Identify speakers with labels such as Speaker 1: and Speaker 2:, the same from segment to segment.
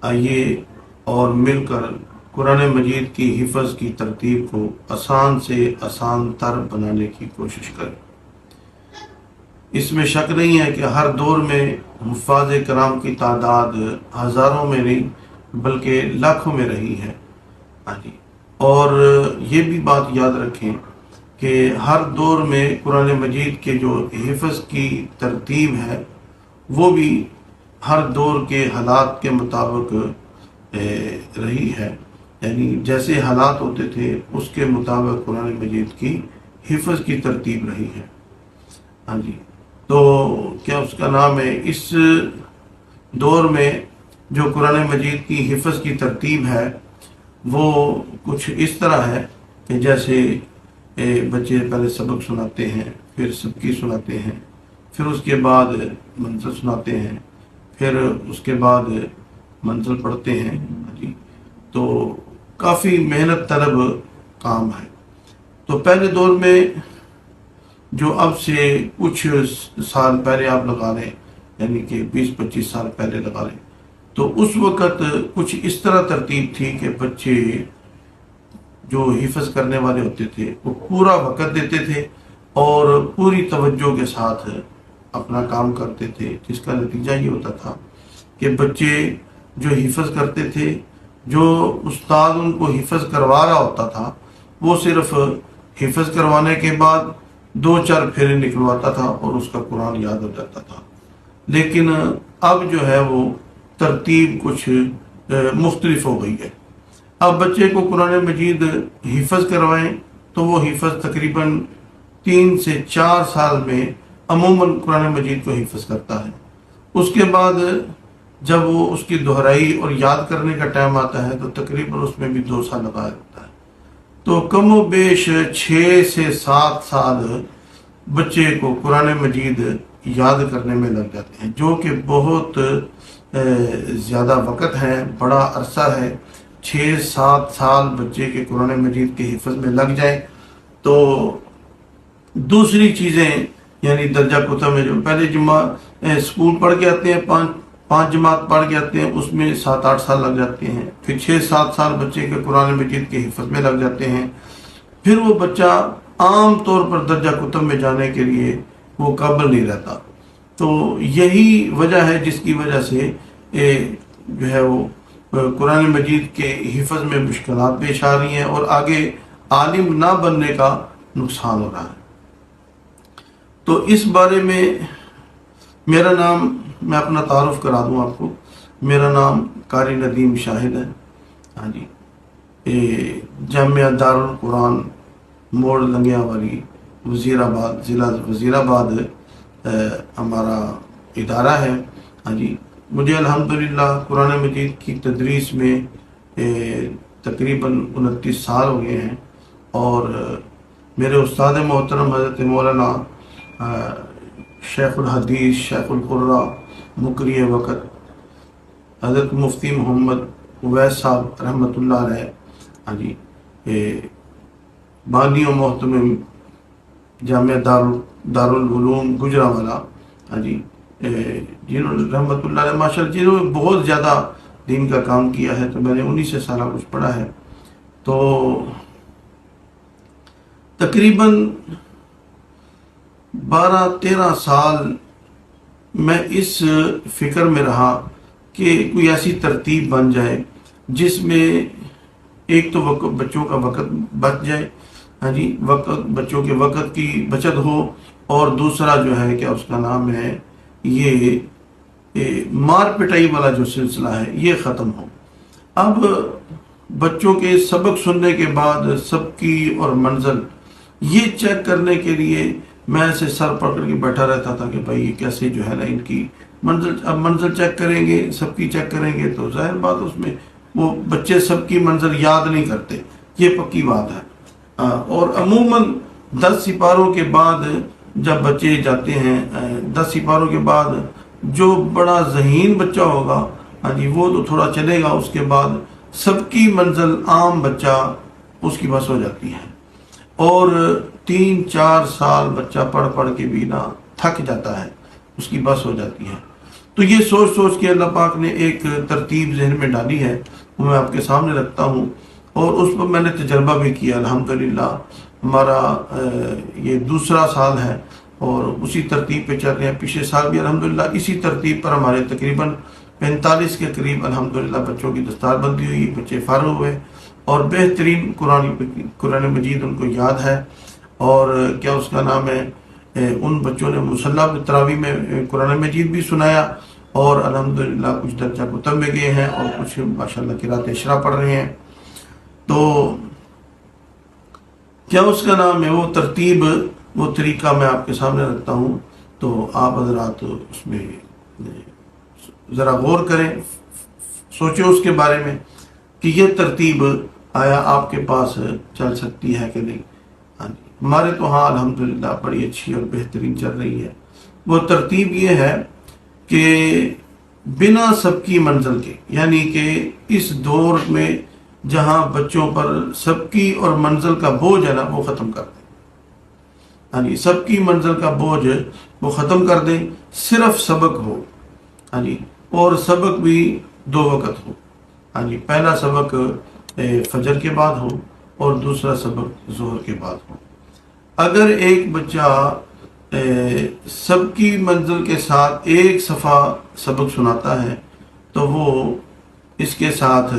Speaker 1: آئیے اور مل کر قرآن مجید کی حفظ کی ترتیب کو آسان سے آسان تر بنانے کی کوشش کریں۔ اس میں شک نہیں ہے کہ ہر دور میں حفاظ کرام کی تعداد ہزاروں میں نہیں بلکہ لاکھوں میں رہی ہے۔ ہاں جی، اور یہ بھی بات یاد رکھیں کہ ہر دور میں قرآن مجید کے جو حفظ کی ترتیب ہے وہ بھی ہر دور کے حالات کے مطابق رہی ہے، یعنی جیسے حالات ہوتے تھے اس کے مطابق قرآن مجید کی حفظ کی ترتیب رہی ہے۔ ہاں جی، تو کیا اس کا نام ہے، اس دور میں جو قرآن مجید کی حفظ کی ترتیب ہے وہ کچھ اس طرح ہے کہ جیسے بچے پہلے سبق سناتے ہیں، پھر سبکی سناتے ہیں، پھر اس کے بعد منزل سناتے ہیں، پھر اس کے بعد منزل پڑھتے ہیں۔ جی، تو کافی محنت طلب کام ہے۔ تو پہلے دور میں جو اب سے کچھ سال پہلے آپ لگا لیں، یعنی کہ 20-25 سال پہلے لگا لیں، تو اس وقت کچھ اس طرح ترتیب تھی کہ بچے جو حفظ کرنے والے ہوتے تھے وہ پورا وقت دیتے تھے اور پوری توجہ کے ساتھ اپنا کام کرتے تھے، جس کا نتیجہ یہ ہوتا تھا کہ بچے جو حفظ کرتے تھے، جو استاد ان کو حفظ کروا رہا ہوتا تھا، وہ صرف حفظ کروانے کے بعد 2-4 پھیرے نکلواتا تھا اور اس کا قرآن یاد ہو جاتا تھا۔ لیکن اب جو ہے وہ ترتیب کچھ مختلف ہو گئی ہے۔ اب بچے کو قرآن مجید حفظ کروائیں تو وہ حفظ تقریباً 3 سے 4 سال میں عموماً قرآن مجید کو حفظ کرتا ہے۔ اس کے بعد جب وہ اس کی دہرائی اور یاد کرنے کا ٹائم آتا ہے تو تقریباً اس میں بھی 2 سال لگا ہوتا ہے۔ تو کم و بیش 6 سے 7 سال بچے کو قرآن مجید یاد کرنے میں لگ جاتے ہیں، جو کہ بہت زیادہ وقت ہے، بڑا عرصہ ہے۔ 6-7 سال بچے کے قرآن مجید کے حفظ میں لگ جائے تو دوسری چیزیں یعنی درجہ کتب میں جو پہلے اسکول پڑھ کے آتے ہیں، 5 جماعت پڑھ کے آتے ہیں، اس میں 7-8 سال لگ جاتے ہیں، پھر 6-7 سال بچے کے قرآن مجید کے حفظ میں لگ جاتے ہیں، پھر وہ بچہ عام طور پر درجہ کتب میں جانے کے لیے وہ قابل نہیں رہتا۔ تو یہی وجہ ہے جس کی وجہ سے جو ہے وہ قرآن مجید کے حفظ میں مشکلات پیش آ رہی ہیں اور آگے عالم نہ بننے کا نقصان ہو رہا ہے۔ تو اس بارے میں میرا نام، میں اپنا تعارف کرا دوں آپ کو، میرا نام قاری ندیم شاہد ہے۔ ہاں جی، جامعہ دارالقرآن موڑ لنگیا والی وزیر آباد، ضلع وزیر آباد ہمارا ادارہ ہے۔ ہاں جی، مجھے الحمدللہ قرآن مجید کی تدریس میں تقریباً 29 سال ہو گئے ہیں، اور میرے استاد محترم حضرت مولانا شیخ الحدیث، شیخ القرہ، مقری وقت حضرت مفتی محمد اویس صاحب رحمۃ اللہ علیہ، ہاں جی، بانی و محتمم جامعہ دارالعلوم گجرانوالہ، ہاں جی، جنہوں نے رحمۃ اللہ علیہ ماشاءاللہ جنہوں نے بہت زیادہ دین کا کام کیا ہے، تو میں نے انہی سے سارا کچھ پڑھا ہے۔ تو تقریباً 12-13 سال میں اس فکر میں رہا کہ کوئی ایسی ترتیب بن جائے جس میں ایک تو بچوں کا وقت بچ جائے، ہاں جی، بچوں کے وقت کی بچت ہو، اور دوسرا جو ہے کہ اس کا نام ہے یہ مار پٹائی والا جو سلسلہ ہے یہ ختم ہو۔ اب بچوں کے سبق سننے کے بعد سبکی اور منزل یہ چیک کرنے کے لیے میں ایسے سر پکڑ کے بیٹھا رہتا تھا کہ بھائی یہ کیسے جو ہے نا ان کی منزل چیک کریں گے، سبکی چیک کریں گے، تو ظاہر بات اس میں وہ بچے سب کی منزل یاد نہیں کرتے، یہ پکی بات ہے۔ اور عموماً 10 سپاروں کے بعد جب بچے جاتے ہیں، 10 سپاروں کے بعد جو بڑا ذہین بچہ ہوگا، ہاں جی، وہ تو تھوڑا چلے گا، اس کے بعد سب کی منزل عام بچہ اس کی بس ہو جاتی ہے، اور 3-4 سال بچہ پڑھ کے بھی نہ تھک جاتا ہے، اس کی بس ہو جاتی ہے۔ تو یہ سوچ سوچ کے اللہ پاک نے ایک ترتیب ذہن میں ڈالی ہے، وہ میں آپ کے سامنے رکھتا ہوں، اور اس پر میں نے تجربہ بھی کیا الحمدللہ۔ ہمارا یہ دوسرا سال ہے اور اسی ترتیب پہ چل رہے ہیں۔ پچھلے سال بھی الحمدللہ اسی ترتیب پر ہمارے تقریباً 45 کے قریب الحمدللہ بچوں کی دستار بندی ہوئی، بچے فارغ ہوئے، اور بہترین قرآن مجید ان کو یاد ہے، اور کیا اس کا نام ہے، ان بچوں نے مصلی تراویح میں قرآن مجید بھی سنایا، اور الحمدللہ کچھ درجہ کتب میں گئے ہیں اور کچھ ماشاءاللہ قرأت اشراء پڑھ رہے ہیں۔ تو کیا اس کا نام ہے، وہ ترتیب، وہ طریقہ میں آپ کے سامنے رکھتا ہوں، تو آپ حضرات اس میں ذرا غور کریں، سوچیں اس کے بارے میں کہ یہ ترتیب آیا آپ کے پاس چل سکتی ہے کہ نہیں۔ ہاں جی، ہمارے تو ہاں الحمدللہ بڑی اچھی اور بہترین چل رہی ہے۔ وہ ترتیب یہ ہے کہ بنا سب کی منزل کے، یعنی کہ اس دور میں جہاں بچوں پر سب کی اور منزل کا بوجھ ہے نا، وہ ختم کر دیں۔ ہاں جی، سب کی منزل کا بوجھ وہ ختم کر دیں، صرف سبق ہو۔ ہاں جی، اور سبق بھی 2 وقت ہو۔ ہاں جی، پہلا سبق فجر کے بعد ہو اور دوسرا سبق ظہر کے بعد ہو۔ اگر ایک بچہ سب کی منزل کے ساتھ ایک صفحہ سبق سناتا ہے تو وہ اس کے ساتھ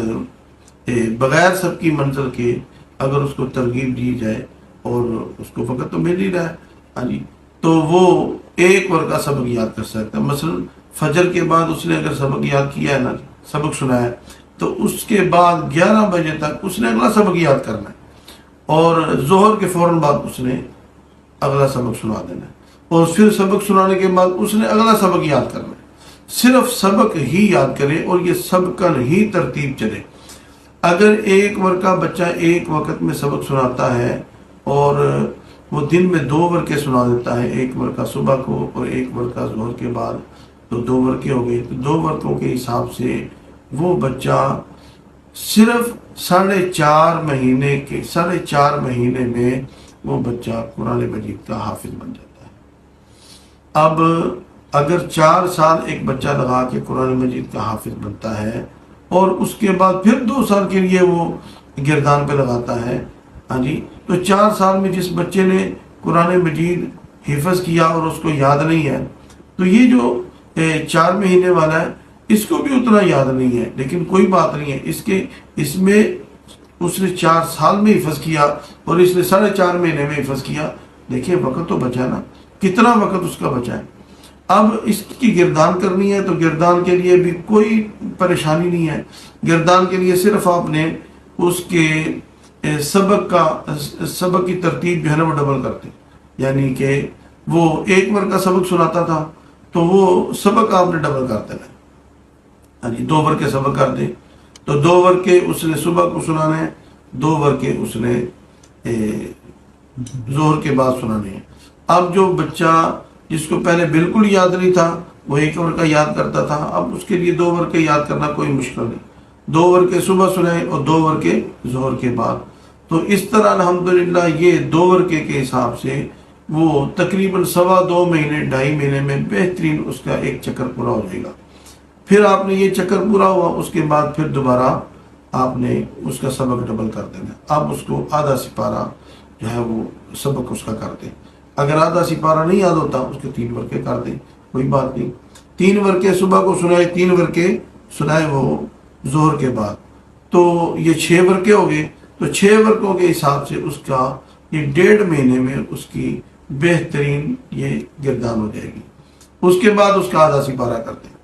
Speaker 1: بغیر سب کی منزل کے اگر اس کو ترغیب دی جائے، اور اس کو وقت تو مل ہی رہا ہے، ہاں جی، تو وہ ایک ورقہ سبق یاد کر سکتا ہے۔ مثلا فجر کے بعد اس نے اگر سبق یاد کیا ہے نا، سبق سنا ہے، تو اس کے بعد 11 بجے تک اس نے اگلا سبق یاد کرنا ہے، اور ظہر کے فوراً بعد اس نے اگلا سبق سنا دینا ہے، اور پھر سبق سنانے کے بعد اس نے اگلا سبق یاد کرنا ہے۔ صرف سبق ہی یاد کرے اور یہ سبقاً ہی ترتیب چلے۔ اگر ایک ورقہ بچہ ایک وقت میں سبق سناتا ہے اور وہ دن میں 2 ورقے سنا دیتا ہے، ایک ورقہ صبح کو اور ایک ورقہ ظہر کے بعد، تو 2 ورقے ہو گئے، تو 2 ورقوں کے حساب سے وہ بچہ صرف 4.5 مہینے میں وہ بچہ قرآن مجید کا حافظ بن جاتا ہے۔ اب اگر 4 سال ایک بچہ لگا کے قرآن مجید کا حافظ بنتا ہے، اور اس کے بعد پھر 2 سال کے لیے وہ گردان پہ لگاتا ہے، ہاں جی، تو 4 سال میں جس بچے نے قرآن مجید حفظ کیا اور اس کو یاد نہیں ہے، تو یہ جو 4 مہینے والا ہے اس کو بھی اتنا یاد نہیں ہے، لیکن کوئی بات نہیں ہے، اس میں اس نے 4 سال میں حفظ کیا اور اس نے 4.5 مہینے میں حفظ کیا۔ دیکھیں وقت تو بچا نا، کتنا وقت اس کا بچا ہے۔ اب اس کی گردان کرنی ہے تو گردان کے لیے بھی کوئی پریشانی نہیں ہے۔ گردان کے لیے صرف آپ نے اس کے سبق کی ترتیب جو ہے نا وہ ڈبل کرتے، یعنی کہ وہ ایک ورقہ سبق سناتا تھا تو وہ سبق آپ نے ڈبل کر دینا ہے، ہاں جی، 2 ورقے سبق کر دیں تو 2 ورقے اس نے صبح کو سنانے ہیں، 2 ورقے اس نے ظہر کے بعد سنانے ہیں۔ اب جو بچہ جس کو پہلے بالکل یاد نہیں تھا وہ ایک ورقہ یاد کرتا تھا، اب اس کے لیے 2 ورقے یاد کرنا کوئی مشکل نہیں، 2 ورقے صبح سنائے اور 2 ورقے ظہر کے بعد۔ تو اس طرح الحمدللہ یہ 2 ورقے کے حساب سے وہ تقریباً 2.25 مہینے 2.5 مہینے میں بہترین اس کا ایک چکر پورا ہو جائے گا۔ پھر آپ نے یہ چکر پورا ہوا، اس کے بعد پھر دوبارہ آپ نے اس کا سبق ڈبل کر دینا۔ اب اس کو آدھا سپارہ جو ہے وہ سبق اس کا کر دیں۔ اگر آدھا سپارہ نہیں یاد ہوتا اس کے 3 ورقے کر دیں، کوئی بات نہیں۔ 3 ورقے صبح کو سنائے، 3 ورقے سنائے وہ ظہر کے بعد، تو یہ 6 ورقے ہو گئے۔ تو 6 ورقوں کے حساب سے اس کا یہ 1.5 مہینے میں اس کی بہترین یہ گردان ہو جائے گی۔ اس کے بعد اس کا آدھا سپارہ کر دیں،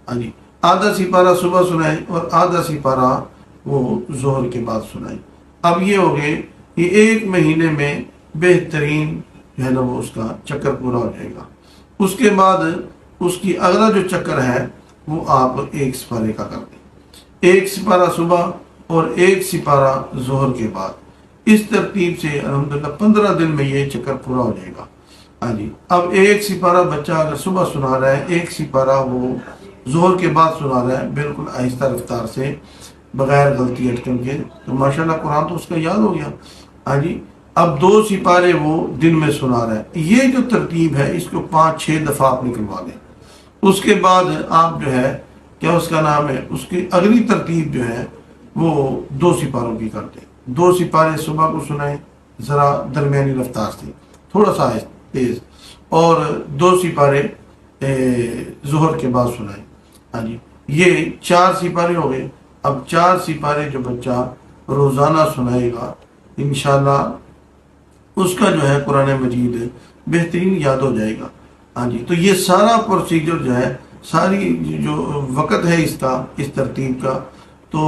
Speaker 1: ہاں جی، آدھا سپارہ صبح سنائے اور آدھا سپارہ وہ ظہر کے بعد سنائے۔ اب یہ ہو گئے، یہ 1 مہینے میں بہترین جو ہے نا وہ اس کا چکر پورا ہو جائے گا۔ اس کے بعد اس کی اگلا جو چکر ہے وہ آپ 1 سپارے کا کر دیں، 1 سپارہ صبح اور 1 سپارہ ظہر کے بعد۔ اس ترتیب سے الحمدللہ 15 دن میں یہ چکر پورا ہو جائے گا، ہاں جی۔ اب 1 سپارہ بچہ اگر صبح سنا رہا ہے، 1 سپارہ وہ ظہر کے بعد سنا رہا ہے، بالکل آہستہ رفتار سے بغیر غلطی اٹکن کے، تو ماشاءاللہ قرآن تو اس کا یاد ہو گیا، ہاں جی۔ اب 2 سپارے وہ دن میں سنا رہا ہے۔ یہ جو ترتیب ہے اس کو 5-6 دفعہ آپ نکلوا دیں، اس کے بعد آپ جو ہے کیا اس کا نام ہے، اس کی اگلی ترتیب جو ہے وہ 2 سپاروں کی کرتے ہیں۔ 2 سپارے صبح کو سنائیں ذرا درمیانی رفتار سے، تھوڑا سا تیز، اور 2 سپارے ظہر کے بعد سنائیں۔ ہاں جی، یہ 4 سپارے ہو گئے۔ اب 4 سپارے جو بچہ روزانہ سنائے گا انشاءاللہ اس کا جو ہے قرآن مجید بہترین یاد ہو جائے گا۔ ہاں جی، تو یہ سارا پروسیجر جو ہے، ساری جو وقت ہے اس ترتیب کا، تو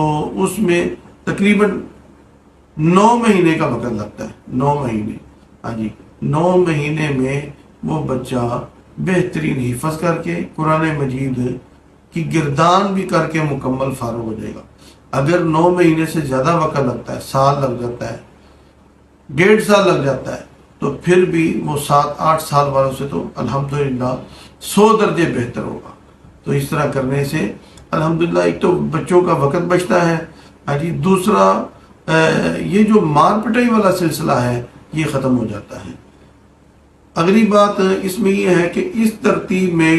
Speaker 1: اس میں تقریباً 9 مہینے کا وقت لگتا ہے۔ 9 مہینے، ہاں جی، 9 مہینے میں وہ بچہ بہترین حفظ کر کے قرآن مجید کی گردان بھی کر کے مکمل فارغ ہو جائے گا۔ اگر 9 مہینے سے زیادہ وقت لگتا ہے، سال لگ جاتا ہے، 1.5 سال لگ جاتا ہے، تو پھر بھی وہ 7-8 سال والوں سے تو الحمدللہ 100 درجے بہتر ہوگا۔ تو اس طرح کرنے سے الحمدللہ ایک تو بچوں کا وقت بچتا ہے، ہاں جی، دوسرا یہ جو مار پٹائی والا سلسلہ ہے یہ ختم ہو جاتا ہے۔ اگلی بات اس میں یہ ہے کہ اس ترتیب میں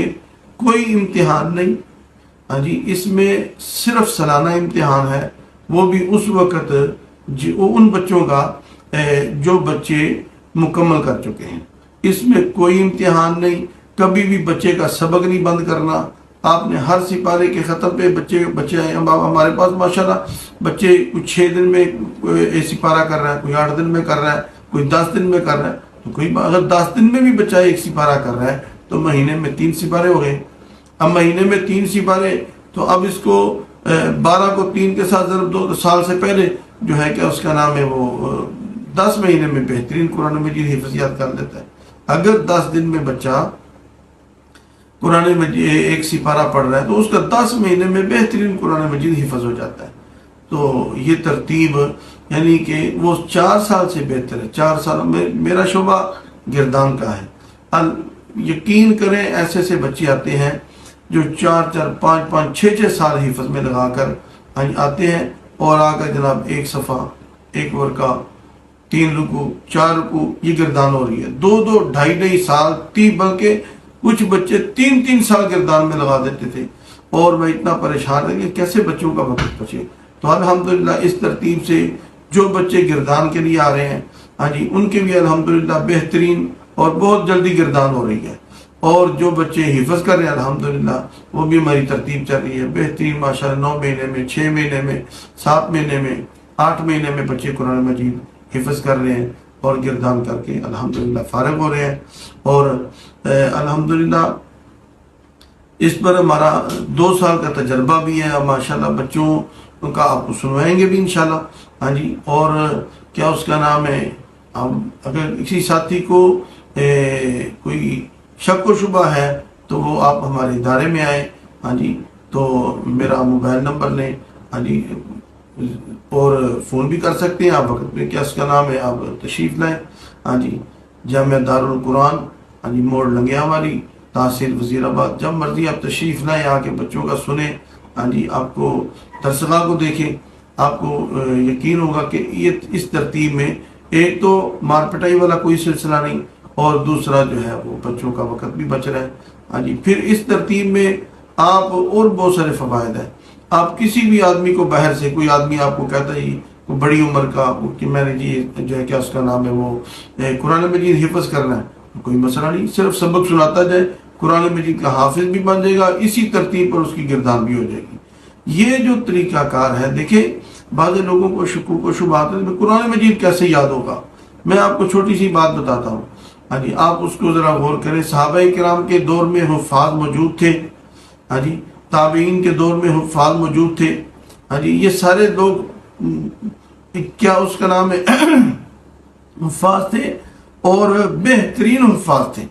Speaker 1: کوئی امتحان نہیں، ہاں جی، اس میں صرف سالانہ امتحان ہے، وہ بھی اس وقت ان بچوں کا جو بچے مکمل کر چکے ہیں۔ اس میں کوئی امتحان نہیں، کبھی بھی بچے کا سبق نہیں بند کرنا۔ آپ نے ہر سپارے کے ختم پہ بچے آئے ہیں ہمارے پاس ماشاءاللہ، بچے کچھ 6 دن میں سپارہ کر رہا ہے، کوئی 8 دن میں کر رہا ہے، کوئی 10 دن میں کر رہا ہے۔ تو کوئی اگر 10 دن میں بھی بچہ 1 سپارہ کر رہا ہے تو مہینے میں 3 سپارے ہو گئے۔ اب مہینے میں 3 سپارے، تو اب اس کو 12 کو 3 کے ساتھ ضرب 2 سال سے پہلے جو ہے کہ اس کا نام ہے وہ 10 مہینے میں بہترین قرآن مجید حفظیات کر لیتا ہے۔ اگر 10 دن میں بچہ قرآن مجید 1 سپارہ پڑھ رہا ہے تو اس کا 10 مہینے میں بہترین قرآن مجید حفظ ہو جاتا ہے۔ تو یہ ترتیب یعنی کہ وہ 4 سال سے بہتر ہے۔ 4 سال میں میرا شعبہ گردان کا ہے۔ یقین کریں ایسے ایسے بچے آتے ہیں جو 4-4 5-5 6-6 سال حفظ میں لگا کر آتے ہیں، اور آ کر جناب 1 صفحہ 1 ورقہ 3 رکوع 4 رکوع یہ گردان ہو رہی ہے۔ 2-2 2.5 سال 3، بلکہ کچھ بچے 3-3 سال گردان میں لگا دیتے تھے، اور میں اتنا پریشان ہے کہ کیسے بچوں کا وقت بچے۔ تو الحمدللہ اس ترتیب سے جو بچے گردان کے لیے آ رہے ہیں، ہاں جی، ان کے بھی الحمدللہ بہترین اور بہت جلدی گردان ہو رہی ہے، اور جو بچے حفظ کر رہے ہیں الحمدللہ وہ بھی ہماری ترتیب چل رہی ہے بہترین ماشاءاللہ۔ 9 مہینے میں، 6 مہینے میں، 7 مہینے میں، 8 مہینے میں بچے قرآن مجید حفظ کر رہے ہیں اور گردان کر کے الحمدللہ فارغ ہو رہے ہیں۔ اور الحمدللہ اس پر ہمارا 2 سال کا تجربہ بھی ہے، اور ماشاءاللہ بچوں کا آپ کو سنوائیں گے بھی انشاءاللہ، ہاں جی۔ اور کیا اس کا نام ہے، اگر کسی ساتھی کو کوئی شک و شبہ ہے تو وہ آپ ہمارے ادارے میں آئیں، ہاں جی، تو میرا موبائل نمبر لیں، ہاں جی، اور فون بھی کر سکتے ہیں آپ وقت میں، کیا اس کا نام ہے، آپ تشریف لائیں، ہاں جی، جامعہ دارالقرآن، ہاں جی، موڑ لنگیا والی، تحصیل وزیر آباد، جب مرضی آپ تشریف لائیں، آ کے بچوں کا سنیں، ہاں جی، آپ کو درسگاہ کو دیکھیں، آپ کو یقین ہوگا کہ یہ اس ترتیب میں ایک تو مار پٹائی والا کوئی سلسلہ نہیں، اور دوسرا جو ہے وہ بچوں کا وقت بھی بچ رہا ہے، ہاں جی۔ پھر اس ترتیب میں آپ اور بہت سارے فوائد ہیں۔ آپ کسی بھی آدمی کو باہر سے، کوئی آدمی آپ کو کہتا ہے کوئی بڑی عمر کا کہ میں نے جی جو ہے کیا اس کا نام ہے وہ قرآن مجید حفظ کرنا ہے، کوئی مسئلہ نہیں، صرف سبق سناتا جائے، قرآن مجید کا حافظ بھی بن جائے گا، اسی ترتیب پر اس کی گردان بھی ہو جائے گی۔ یہ جو طریقہ کار ہے، دیکھیں بعض لوگوں کو شکوک و شبہات ہے قرآن مجید کیسے یاد ہوگا۔ میں آپ کو چھوٹی سی بات بتاتا ہوں، ہاں جی، آپ اس کو ذرا غور کریں۔ صحابہ کرام کے دور میں حفاظ موجود تھے، ہاں جی، تابعین کے دور میں حفاظ موجود تھے، ہاں جی، یہ سارے لوگ کیا اس کا نام ہے حفاظ تھے، اور بہترین حفاظ تھے۔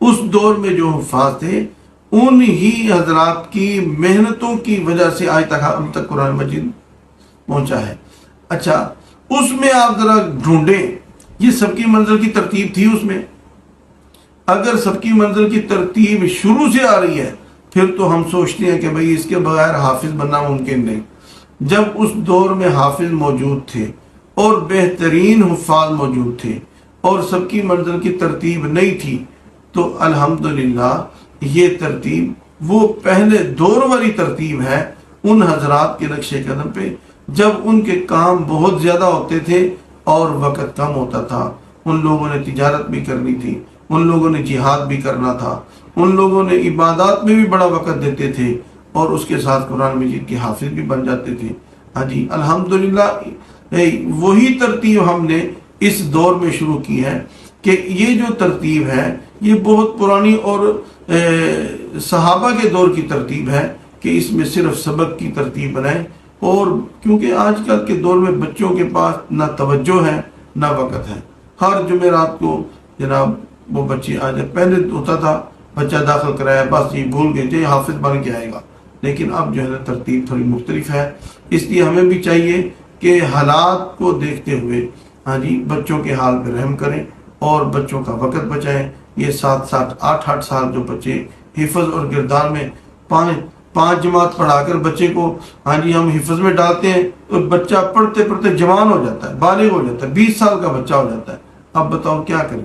Speaker 1: اس دور میں جو حفاظ تھے ان ہی حضرات کی محنتوں کی وجہ سے آج تک ہم تک قرآن مجید پہنچا ہے۔ اچھا، اس میں آپ ذرا ڈھونڈیں، یہ سب کی منزل کی ترتیب تھی اس میں؟ اگر سب کی منزل کی ترتیب شروع سے آ رہی ہے پھر تو ہم سوچتے ہیں کہ بھئی اس کے بغیر حافظ بننا ممکن نہیں۔ جب اس دور میں حافظ موجود تھے اور بہترین حفاظ موجود تھے اور سب کی منزل کی ترتیب نہیں تھی، تو الحمدللہ یہ ترتیب وہ پہلے دور والی ترتیب ہے ان حضرات کے نقش قدم پہ، جب ان کے کام بہت زیادہ ہوتے تھے اور وقت کم ہوتا تھا۔ ان لوگوں نے تجارت بھی کرنی تھی، ان لوگوں نے جہاد بھی کرنا تھا، ان لوگوں نے عبادات میں بھی بڑا وقت دیتے تھے، اور اس کے ساتھ قرآن مجید کے حافظ بھی بن جاتے تھے۔ ہاں جی، الحمدللہ وہی ترتیب ہم نے اس دور میں شروع کی ہے کہ یہ جو ترتیب ہے یہ بہت پرانی اور صحابہ کے دور کی ترتیب ہے کہ اس میں صرف سبق کی ترتیب بنائیں، اور کیونکہ آج کل کے دور میں بچوں کے پاس نہ توجہ ہے نہ وقت ہے۔ ہر جمعرات کو جناب وہ بچے آ جائے، پہلے ہوتا تھا بچہ داخل کرایا بس یہ بھول گئے تھے حافظ بن کے آئے گا، لیکن اب جو ہے نا ترتیب تھوڑی مختلف ہے۔ اس لیے ہمیں بھی چاہیے کہ حالات کو دیکھتے ہوئے ہاں جی بچوں کے حال پہ رحم کریں اور بچوں کا وقت بچائیں۔ یہ 7-7 8-8 سال جو بچے حفظ اور گردان میں پانچ جماعت پڑھا کر بچے کو ہاں جی ہم حفظ میں ڈالتے ہیں تو بچہ پڑھتے پڑھتے جوان ہو جاتا ہے، بالغ ہو جاتا ہے، 20 سال کا بچہ ہو جاتا ہے۔ اب بتاؤ کیا کریں؟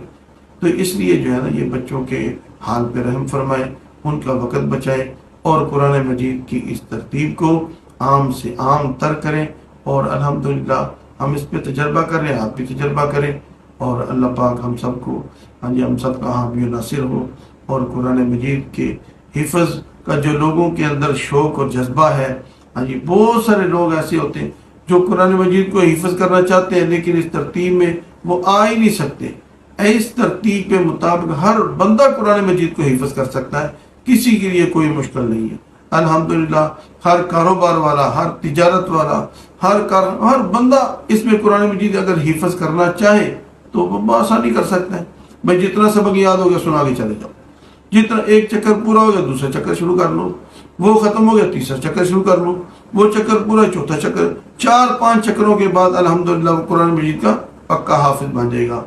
Speaker 1: تو اس لیے جو ہے نا یہ بچوں کے حال پہ رحم فرمائیں، ان کا وقت بچائیں اور قرآن مجید کی اس ترتیب کو عام سے عام تر کریں، اور الحمدللہ ہم اس پہ تجربہ کر رہے ہیں، آپ بھی تجربہ کریں، اور اللہ پاک ہم سب کو ہاں جی ہم سب کا حامی و ناصر ہو، اور قرآن مجید کے حفظ کا جو لوگوں کے اندر شوق اور جذبہ ہے، ہاں جی بہت سارے لوگ ایسے ہوتے ہیں جو قرآن مجید کو حفظ کرنا چاہتے ہیں لیکن اس ترتیب میں وہ آ ہی نہیں سکتے۔ اس ترتیب کے مطابق ہر بندہ قرآن مجید کو حفظ کر سکتا ہے، کسی کے لیے کوئی مشکل نہیں ہے۔ الحمدللہ ہر کاروبار والا، ہر تجارت والا، ہر بندہ اس میں قرآن مجید اگر حفظ کرنا چاہے تو وہ بآسانی کر سکتا ہے۔ بھائی جتنا سبق یاد ہو گیا سنا کے چلے جاؤ، جتنا ایک چکر پورا ہو گیا دوسرا چکر شروع کر لو، وہ ختم ہو گیا تیسرا چکر شروع کر لو، وہ چکر پورا چوتھا چکر، 4-5 چکروں کے بعد الحمدللہ وہ قرآن مجید کا پکا حافظ بن جائے گا۔